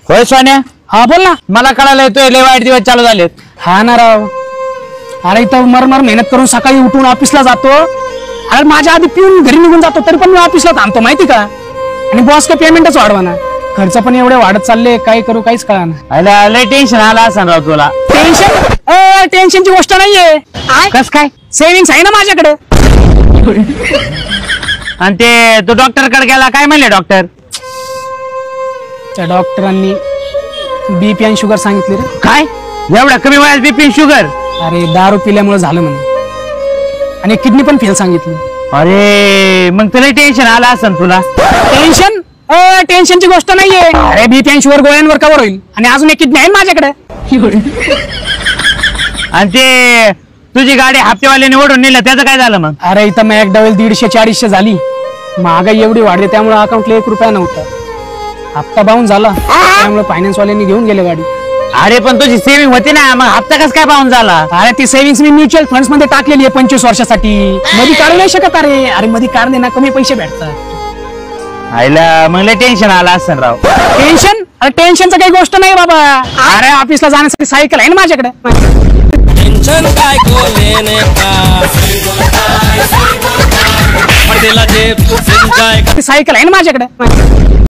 होय सोन्या, हा बोल ना. मला कळालंय तो लय वाईट दिवस चालू झालेत. हा ना राव, अरे इथं मरमर मेहनत करून सकाळी उठून ऑफिसला जातो. अरे माझ्या आधी पिऊन घरी निघून जातो, तरी पण मी ऑफिसला थांबतो माहिती का. आणि बॉस का पेमेंटच वाढवा ना, खर्च पण एवढे वाढत चालले, काय करू काहीच कळा ना. लय टेन्शन आला असं राव तुला. टेन्शनची गोष्ट नाहीये. कस काय? सेव्हिंग्स आहे ना माझ्याकडे. आणि ते तो डॉक्टर कडे गेला, काय म्हणले डॉक्टर? त्या डॉक्टरांनी बीपी आणि शुगर सांगितले रे. काय एवढ्या कमी वयात बीपी शुगर? अरे दारू पिल्यामुळे झालं म्हणे, आणि किडनी पण फेल सांगितली. अरे मग तुला टेन्शन आलं असं तुला. टेन्शन टेन्शनची गोष्ट नाहीये. अरे बीपी आणि शुगर गोळ्यांवर कव्हर होईल, आणि अजून एक किडनी आहे माझ्याकडे. आणि ते तुझी गाडी हप्तेवाल्याने ओढून नेलं, त्याचं काय झालं मग? अरे इथं मॅकडवेल 150-400 झाली. महागाई एवढी वाढली, त्यामुळे अकाउंटला 1 रुपया नव्हता. हप्ता बाहून झाला, त्यामुळे फायनान्स वाल्यांनी घेऊन गेले गाडी. अरे पण तुझी सेव्हिंग होती ना, मग हप्ता कस काय पाहून झाला? अरे ती सेव्हिंग्स मी म्युच्युअल फंड्स मध्ये टाकलेली आहे 25 वर्षासाठी. मध्ये काढू नाही शकत. अरे मध्ये काढले ना कमी पैसे भेटतात. आईला मग लय टेन्शन आलं असं राव. टेन्शन? अरे टेन्शनचं काही गोष्ट नाही बाबा. अरे ऑफिसला जाण्यासाठी सायकल आहे ना माझ्याकडे. टेंशन काय को लेने का, पटेला जे सायकल आहे ना माझ्याकडे.